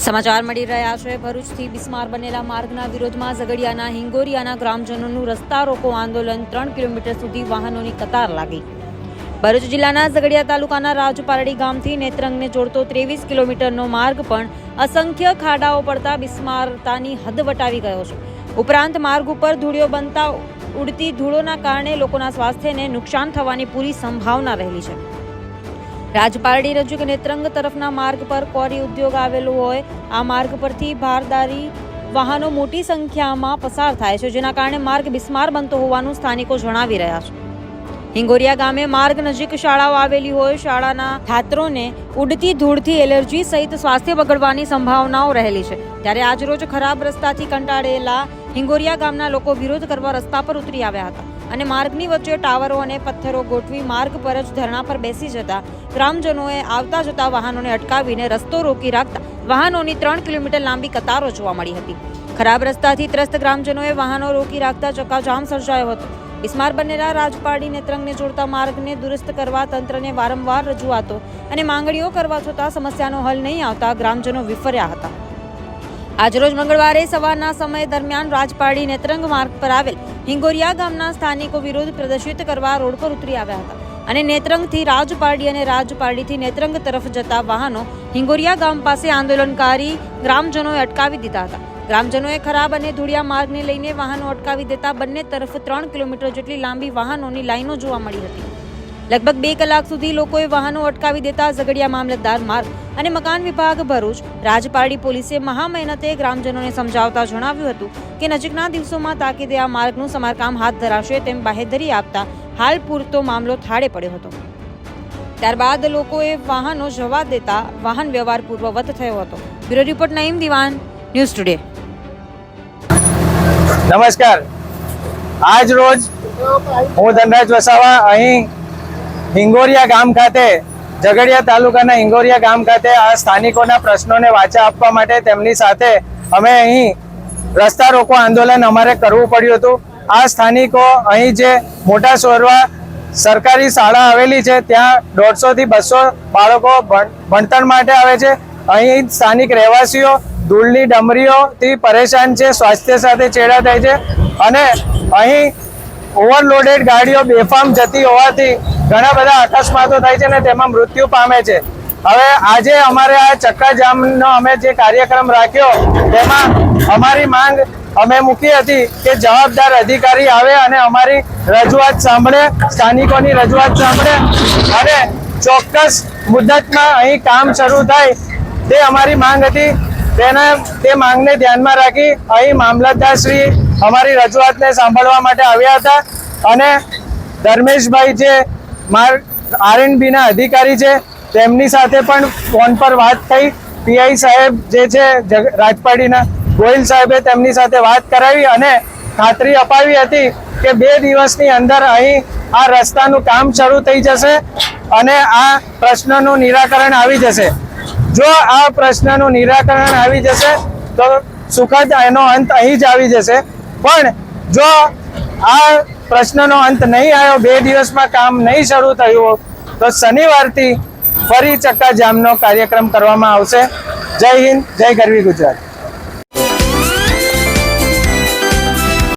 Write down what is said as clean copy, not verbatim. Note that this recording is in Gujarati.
સમાચાર મળી રહ્યા છે ભરૂચથી બિસ્માર બનેલા માર્ગના વિરોધમાં ઝઘડિયાના હિંગોરિયાના ગ્રામજનોનું રસ્તા રોકો આંદોલન 3 કિલોમીટર સુધી વાહનોની કતાર લાગી। ભરૂચ જિલ્લાના ઝઘડિયા તાલુકાના રાજપારડી ગામથી નેત્રંગને જોડતો 23 કિલોમીટરનો માર્ગ પણ અસંખ્ય ખાડાઓ પડતા બિસ્મારતાની હદ વટાવી ગયો છે। ઉપરાંત માર્ગ ઉપર ધૂળિયો બનતા ઉડતી ધૂળોના કારણે લોકોના સ્વાસ્થ્યને નુકસાન થવાની પૂરી સંભાવના રહેલી છે। રાજપારડી રજૂ કે નેત્રંગ તરફના માર્ગ પર કોરી ઉદ્યોગ આવેલો હોય આ માર્ગ પરથી ભારદારી વાહનો મોટી સંખ્યામાં પસાર થાય છે, જેના કારણે માર્ગ બિસ્માર બનતો હોવાનું સ્થાનિકો જણાવી રહ્યા છે। હિંગોરિયા ગામે માર્ગ નજીક શાળાઓ આવેલી હોય શાળાના છાત્રોને ઉડતી ધૂળથી એલર્જી સહિત સ્વાસ્થ્ય બગડવાની સંભાવનાઓ રહેલી છે। ત્યારે આજરોજ ખરાબ રસ્તાથી કંટાળેલા હિંગોરિયા ગામના લોકો વિરોધ કરવા રસ્તા પર ઉતરી આવ્યા હતા અને માર્ગની વચ્ચે ટાવરો અને પથ્થરો ગોઠવી માર્ગ પર જ ધરણા પર બેસી જતા ગ્રામજનોએ આવતા જતા વાહનોને અટકાવીને રસ્તો રોકી રાખતા વાહનોની 3 કિલોમીટર લાંબી કતારો જોવા મળી હતી। ખરાબ રસ્તાથી ત્રસ્ત ગ્રામજનોએ વાહનો રોકી રાખતા ચક્કાજામ સર્જાયો હતો। બિસ્માર બનેલા રાજપારડી નેત્રંગને જોડતા માર્ગને દુરસ્ત કરવા તંત્રને વારંવાર રજૂઆતો અને માંગણીઓ કરવા છતાં સમસ્યાનો હલ નહીં આવતા ગ્રામજનો વિફર્યા હતા। આજરોજ મંગળવારે સવારના સમય દરમિયાન રાજપારડી નેત્રંગ માર્ગ પર આવેલ હિંગોરિયા ગામના સ્થાનિકો વિરોધ પ્રદર્શિત કરવા રોડ પર ઉતરી આવ્યા હતા અને નેત્રંગથી રાજપારડી અને રાજપારડીથી નેત્રંગ તરફ જતા વાહનો હિંગોરિયા ગામ પાસે આંદોલનકારી ગ્રામજનોએ અટકાવી દીધા હતા। ગ્રામજનોએ ખરાબ અને ધૂળિયા માર્ગને લઈને વાહનો અટકાવી દેતા બંને તરફ 3 કિલોમીટર જેટલી લાંબી વાહનોની લાઈનો જોવા મળી હતી। લગભગ 2 કલાક સુધી લોકોએ વાહનો અટકાવી દેતા ઝઘડિયા મામલતદાર માર્ગ અને મકાન વિભાગ ભરૂચ રાજપારડી પોલીસે મહામહેનતે ગ્રામજનોને સમજાવતા જણાવ્યું હતું કે નજીકના દિવસોમાં તાકીદે આ માર્ગનું સમારકામ હાથ ધરાશે તેમ બાહેધરી આપતા હાલ પૂરતો મામલો થાળે પડ્યો હતો। ત્યારબાદ લોકોએ વાહનો જવા દેતા વાહન વ્યવહાર પૂર્વવત થયો હતો। બ્યુરો રિપોર્ટ નઈમ દિવાન, ન્યૂઝ ટુડે। નમસ્કાર, આજ રોજ હું ધનરાજ વસાવા અહીં હિંગોરિયા ગામ ખાતે ઝઘડિયા તાલુકાના હિંગોરિયા ગામ ખાતે આ સ્થાનિકોના પ્રશ્નોને વાચા આપવા માટે તેમની સાથે અમે અહીં રસ્તા રોકો આંદોલન અમારે કરવું પડ્યું હતું। આ સ્થાનિકો અહીં જે મોટા સોરવા સરકારી શાળા આવેલી છે ત્યાં 150 થી 200 બાળકો ભણતર માટે આવે છે। અહીં સ્થાનિક રહેવાસીઓ ધૂળની ડમરીઓથી પરેશાન છે, સ્વાસ્થ્ય સાથે ચેડા થાય છે અને અહીં ઓવરલોડેડ ગાડીઓ બેફામ જતી હોવાથી ઘણા બધા અકસ્માતો થાય છે અને તેમાં મૃત્યુ પામે છે। હવે આજે અમારે આ ચક્કાજામનો અમે જે કાર્યક્રમ રાખ્યો તેમાં અમારી માંગ અમે મૂકી હતી કે જવાબદાર અધિકારી આવે અને અમારી રજૂઆત સાંભળે, સ્થાનિકોની રજૂઆત સાંભળે અને ચોક્કસ મુદ્દતમાં અહીં કામ શરૂ થાય તે અમારી માંગ હતી। તે માંગને ધ્યાનમાં રાખી અહીં મામલતદાર શ્રી અમારી રજૂઆતને સાંભળવા માટે આવ્યા હતા અને ધર્મેશભાઈ જે આરએનબીના અધિકારી છે તેમની સાથે પણ ફોન પર વાત થઈ। પીઆઈ સાહેબ જે છે રાજપારડીના ગોહિલ સાહેબે તેમની સાથે વાત કરાવી અને ખાતરી અપાવી હતી કે 2 દિવસની અંદર અહીં આ રસ્તાનું કામ શરૂ થઈ જશે અને આ પ્રશ્નનું નિરાકરણ આવી જશે। જો આ પ્રશ્નનું નિરાકરણ આવી જશે તો સુખદ એનો અંત અહીં જ આવી જશે, પણ જો આ પ્રશ્નનો અંત નહીં આવ્યો, 2 દિવસમાં કામ નહીં શરૂ થયું તો શનિવારથી ફરી ચક્કાજામનો કાર્યક્રમ કરવામાં આવશે। જય હિન્દ, જય ગરવી ગુજરાત।